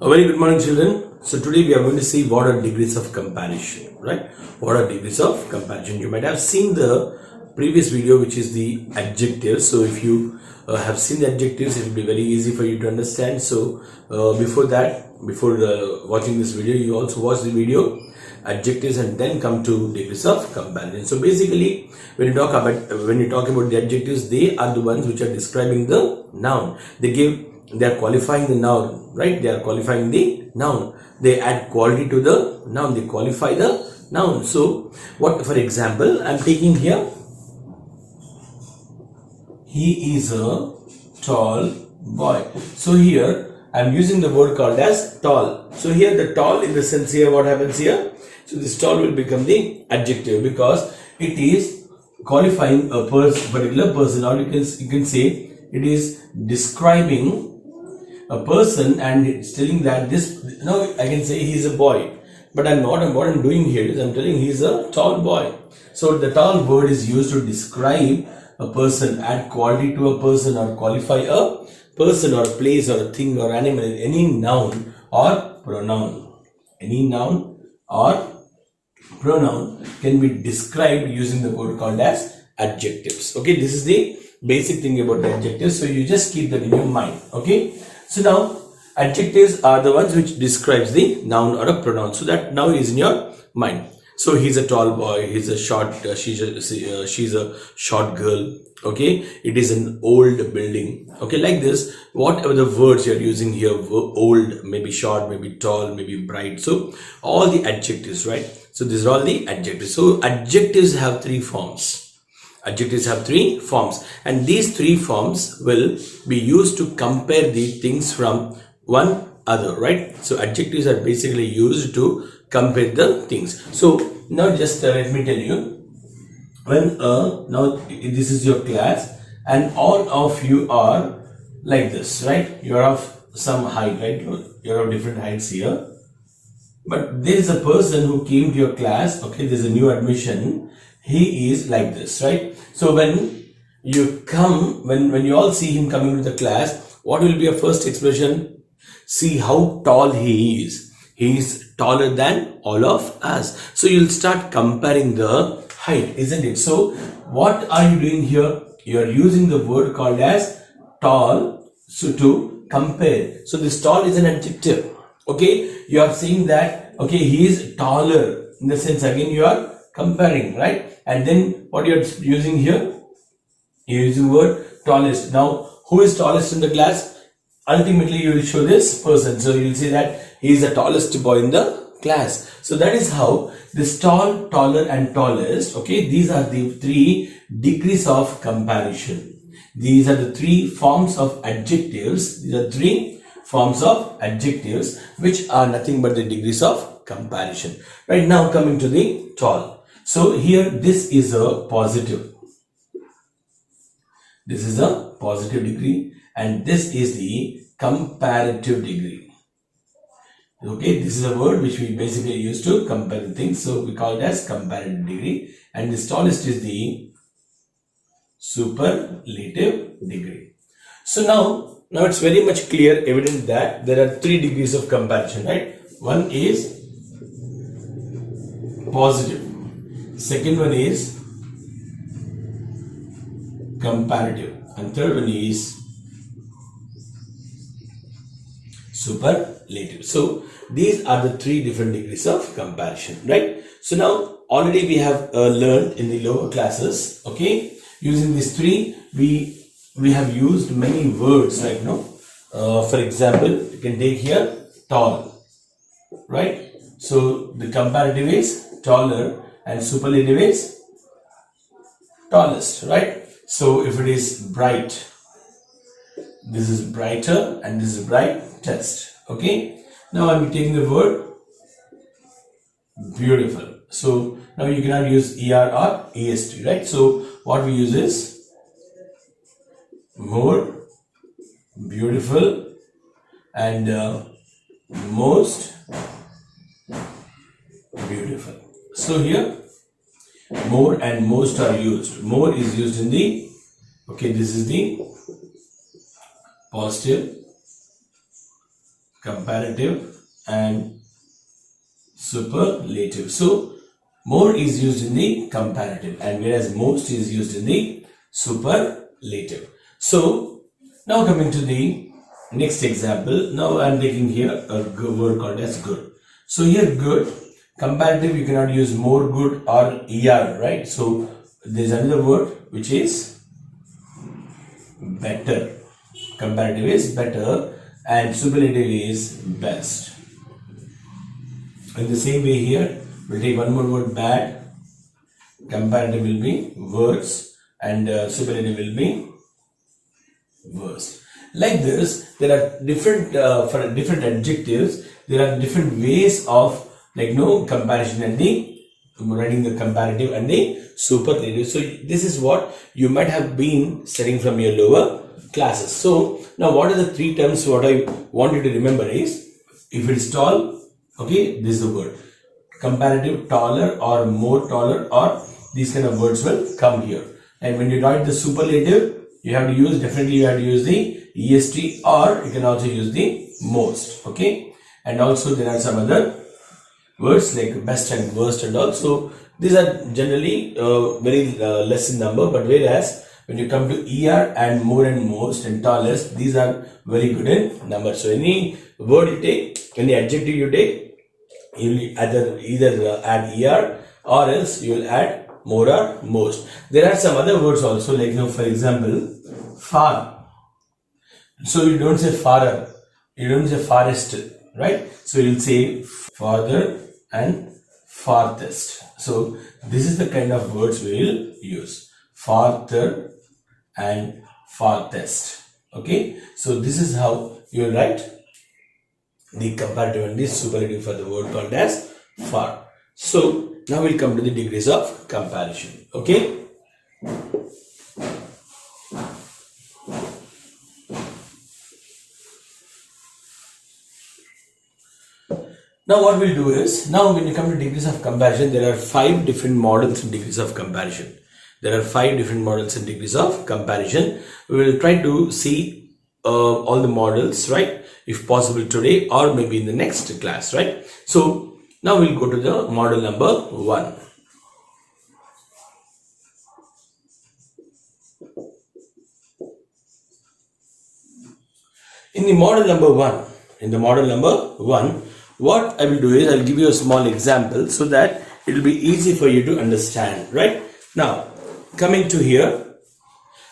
A very good morning, children. So today we are going to see what are degrees of comparison, right? What are degrees of comparison? You might have seen the previous video, which is the adjectives. So if you have seen the adjectives, it will be very easy for you to understand. So before watching this video, you also watch the video adjectives and then come to degrees of comparison. So basically, when you talk about the adjectives, they are the ones which are describing the noun. They are qualifying the noun, right? They are qualifying the noun. They add quality to the noun. They qualify the noun. So what, for example, I'm taking here, he is a tall boy. So here I'm using the word called as tall. So here the tall, in the sense, here what happens here? So this tall will become the adjective because it is qualifying a particular person, or you can say it is describing a person, and it's telling that this, now I can say he is a boy, but what I'm doing here is I'm telling he is a tall boy. So the tall word is used to describe a person, add quality to a person, or qualify a person or a place or a thing or animal, any noun or pronoun. Any noun or pronoun can be described using the word called as adjectives. Okay, this is the basic thing about the adjectives. So you just keep that in your mind. Okay, so now adjectives are the ones which describes the noun or a pronoun. So that now is in your mind. So he's a tall boy, he's a short, she's a short girl. Okay, it is an old building. Okay, like this, whatever the words you're using here, old, maybe short, maybe tall, maybe bright. So all the adjectives, right? So these are all the adjectives. So adjectives have three forms. Adjectives have three forms, and these three forms will be used to compare the things from one other, right? So adjectives are basically used to compare the things. So now just let me tell you, when now this is your class and all of you are like this, right? You are of some height, right? You're of different heights here, but there is a person who came to your class. Okay, there's a new admission. He is like this, right? So when you come, when you all see him coming to the class, what will be your first expression? See how tall he is. He is taller than all of us. So you'll start comparing the height, isn't it? So what are you doing here? You are using the word called as tall, so to compare. So this tall is an adjective. Okay, you are saying that, okay, he is taller, in the sense, again you are comparing, right? And then what you are using here, you're using the word tallest. Now who is tallest in the class? Ultimately you will show this person, so you will say that he is the tallest boy in the class. So that is how this tall, taller and tallest, okay, these are the three degrees of comparison. These are the three forms of adjectives. These are three forms of adjectives which are nothing but the degrees of comparison. Right, now coming to the tall. So here this is a positive. This is a positive degree, and this is the comparative degree. Okay, this is a word which we basically use to compare the things. So we call it as comparative degree, and this tallest is the superlative degree. So now it's very much clear, evident that there are three degrees of comparison, right? One is positive, second one is comparative, and third one is superlative. So these are the three different degrees of comparison, right? So now already we have learned in the lower classes, okay, using these three, we have used many words, right? Now for example, you can take here tall, right? So the comparative is taller and superlative is tallest, right? So if it is bright, this is brighter and this is brightest. Okay, now I'm taking the word beautiful. So now you cannot use er or est, right? So what we use is more beautiful and most beautiful. So here more and most are used. More is used in the, okay, this is the positive, comparative and superlative. So more is used in the comparative, and whereas most is used in the superlative. So now coming to the next example. Now I am taking here a word called as good. So here good, comparative, you cannot use more good or er, right? So there is another word which is better. Comparative is better and superlative is best. In the same way here, we'll take one more word, bad. Comparative will be worse and superlative will be worse. Like this, there are different for different adjectives. There are different ways of comparison and the writing the comparative and the superlative. So this is what you might have been studying from your lower classes. So now what are the three terms? What I want you to remember is, if it is tall, okay, this is the word. Comparative, taller or more taller, or these kind of words will come here. And when you write the superlative, you have to use, definitely you have to use the est, or you can also use the most, okay. And also there are some other words like best and worst, and also these are generally very less in number, but whereas when you come to er and more and most and tallest, these are very good in number. So any word you take, any adjective you take, you will either add er, or else you will add more or most. There are some other words also, like for example, far. So you don't say farer, you don't say farthest, right? So you will say farther and farthest. So this is the kind of words we will use, farther and farthest, okay. So this is how you will write the comparative and the superlative for the word called as far. So now we'll come to the degrees of comparison, okay. Now what we'll do is, now when you come to degrees of comparison, there are 5 different models in degrees of comparison. There are 5 different models in degrees of comparison. We will try to see all the models, right, if possible today or maybe in the next class, right. So now we'll go to the model number 1. In the model number 1, what I will do is, I'll give you a small example so that it will be easy for you to understand, right. Now coming to here,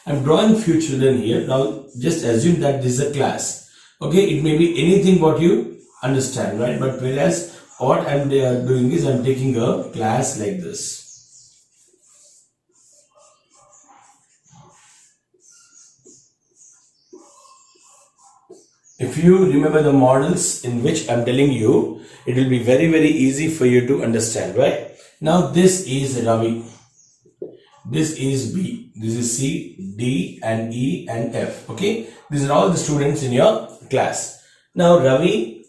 I'm drawing few children here. Now just assume that this is a class, okay. It may be anything what you understand, right, but whereas what I'm doing is, I'm taking a class like this. If you remember the models in which I'm telling you, it will be very, very easy for you to understand, right? Now this is Ravi, this is B, this is C, D and E and F, okay? These are all the students in your class. Now Ravi,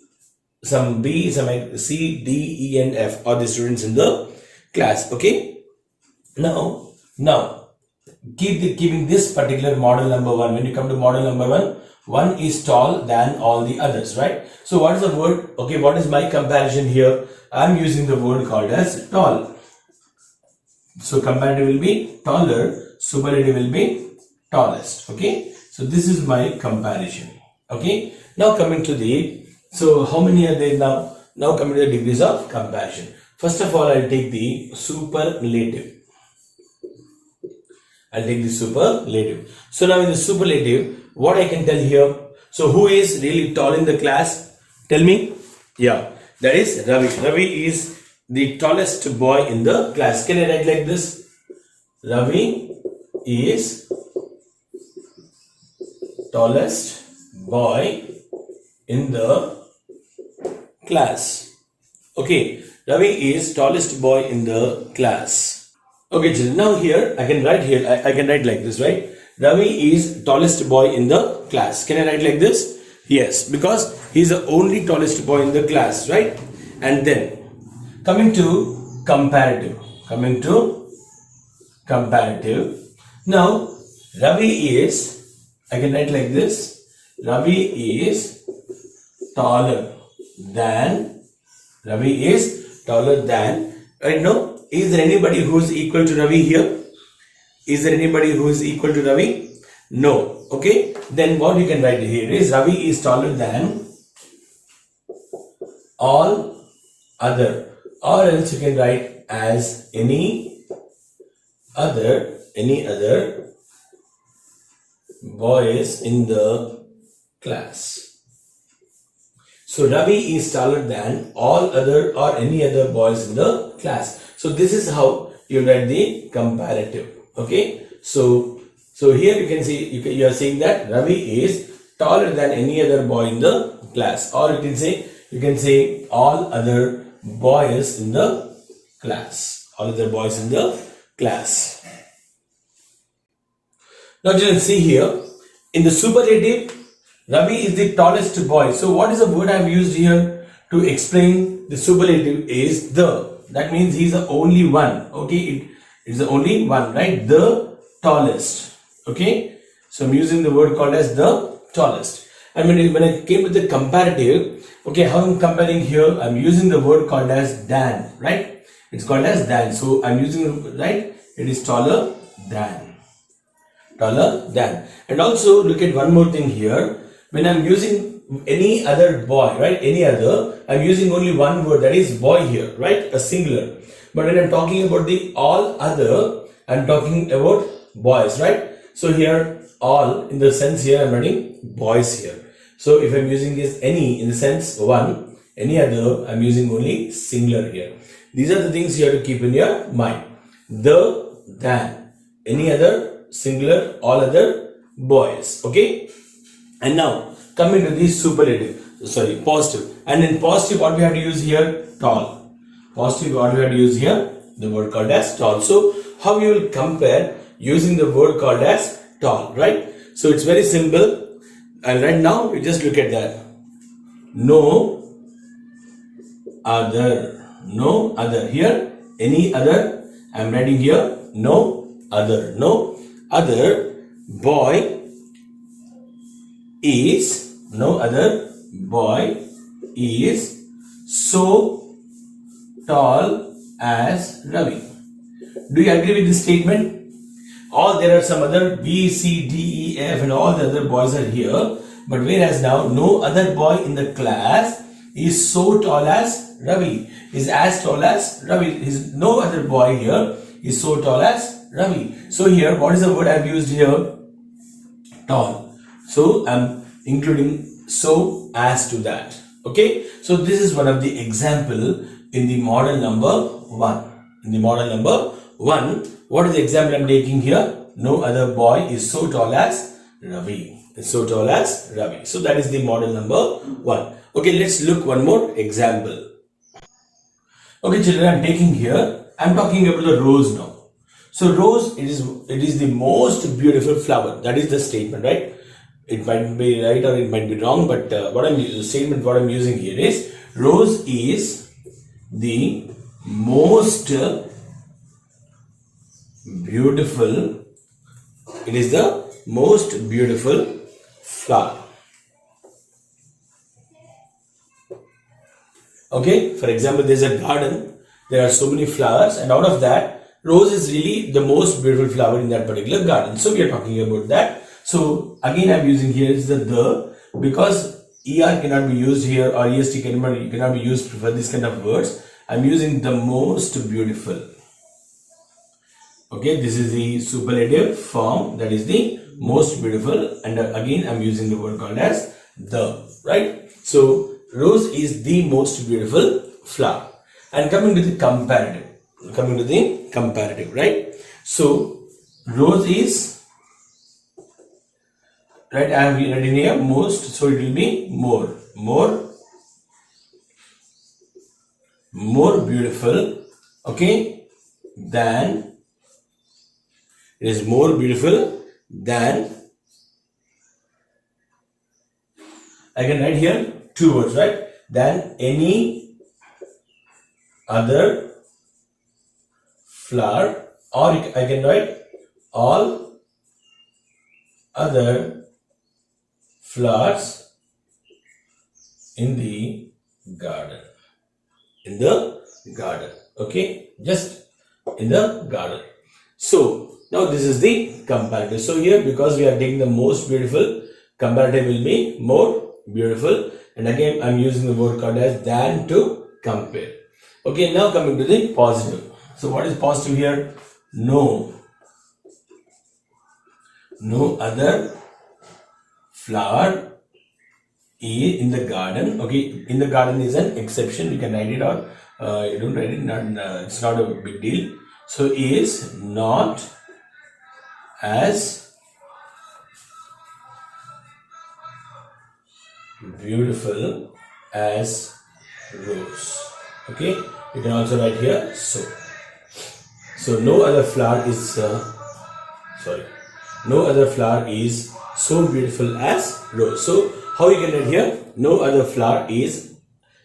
some B, some C, D, E and F are the students in the class, okay? Now keeping this particular model number 1. When you come to model number 1, one is tall than all the others, right? So what is the word? Okay, what is my comparison here? I'm using the word called as tall. So comparative will be taller, superlative will be tallest, okay? So this is my comparison, okay? Now coming to the, so how many are there now? Now coming to the degrees of comparison. First of all, I'll take the superlative. I'll take the superlative. So now in the superlative, what I can tell here, so who is really tall in the class? Tell me. Yeah, that is Ravi. Ravi is the tallest boy in the class. Can I write like this? Ravi is tallest boy in the class. Okay, Ravi is tallest boy in the class. Okay, children, now here I can write like this, right? Ravi is tallest boy in the class. Can I write like this? Yes, because he is the only tallest boy in the class, right? And then coming to comparative. Now Ravi is, I can write like this. Ravi is taller than, Ravi is taller than, right? No, is there anybody who is equal to Ravi here? Is there anybody who is equal to Ravi? No. Okay, then what you can write here is Ravi is taller than all other, or else you can write as any other boys in the class. So Ravi is taller than all other or any other boys in the class. So this is how you write the comparative. Okay, so here you can see, you are saying that Ravi is taller than any other boy in the class, or you can say all other boys in the class, all other boys in the class. Now children, see here, in the superlative, Ravi is the tallest boy. So what is the word I have used here to explain the superlative is the. That means he is the only one. Okay, it's the only one, right? The tallest. Okay, so I'm using the word called as the tallest. And when I came to the comparative, okay, how I'm comparing here, I'm using the word called as than, right? It's called as than. So I'm using, right? It is taller than. Taller than. And also look at one more thing here. When I'm using any other boy, right? Any other, I'm using only one word, that is boy here, right? A singular. But when I'm talking about the all other, I'm talking about boys, right? So here all, in the sense here I'm writing boys here. So if I'm using this any in the sense one, any other, I'm using only singular here. These are the things you have to keep in your mind. The, than, any other, singular, all other, boys. Okay. And now coming to the superlative, sorry, positive. And in positive, what we have to use here? Tall. Positive, what we have to use here? The word called as tall. So how you will compare using the word called as tall, right? So it's very simple. And right now, you just look at that. No other. No other. Here, any other. I'm writing here. No other. No other boy is, no other boy is so tall as Ravi. Do you agree with this statement? There are some other B, C, D, E, F and all the other boys are here. But whereas now no other boy in the class is so tall as Ravi. Is as tall as Ravi. No other boy here is so tall as Ravi. So here, what is the word I have used here? Tall. So I'm including so as to that. Okay. So this is one of the example in the model number 1. In the model number 1, what is the example I'm taking here? No other boy is so tall as Ravi. Is so tall as Ravi. So that is the model number 1. Okay, let's look one more example. Okay, children, I'm taking here. I'm talking about the rose now. So rose, it is the most beautiful flower. That is the statement, right? It might be right or it might be wrong, but what I'm using here is rose is the most beautiful. It is the most beautiful flower. Okay, for example, there's a garden. There are so many flowers, and out of that, rose is really the most beautiful flower in that particular garden. So we are talking about that. So again, I'm using here is the because ER cannot be used here or EST cannot be used for this kind of words. I'm using the most beautiful. Okay, this is the superlative form, that is the most beautiful, and again I'm using the word called as the, right? So rose is the most beautiful flower. And coming to the comparative, right? So rose is, right, I have written here most, so it will be more beautiful, okay, than, it is more beautiful than, I can write here two words, right, than any other flower, or I can write all other flowers in the garden. In the garden. Okay, just in the garden. So now this is the comparative. So here, because we are taking the most beautiful, comparative will be more beautiful. And again, I'm using the word called as than to compare. Okay, now coming to the positive. So what is positive here? No other flower is in the garden. Okay, in the garden is an exception. You can write it, or you don't write it. It's not a big deal. So is not as beautiful as rose. Okay, you can also write here so no other flower is no other flower is so beautiful as rose. So how you can write here? No other flower is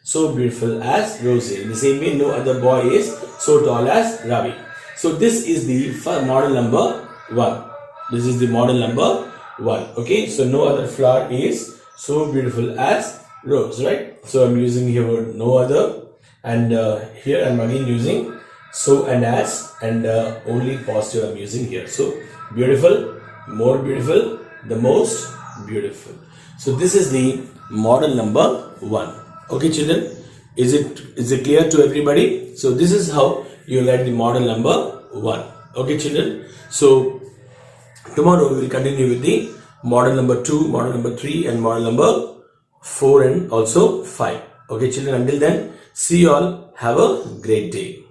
so beautiful as rose. In the same way, no other boy is so tall as Ravi. So this is the model number 1. This is the model number 1. Okay, so no other flower is so beautiful as rose, right? So I'm using here word no other, and here I'm again using so and as, and only positive I'm using here. So beautiful, more beautiful, the most beautiful. So this is the model number 1. Okay, children, is it clear to everybody? So this is how you write the model number 1. Okay, children. So tomorrow we will continue with the model number 2, model number 3, and model number 4 and also 5. Okay, children, until then, see you all. Have a great day.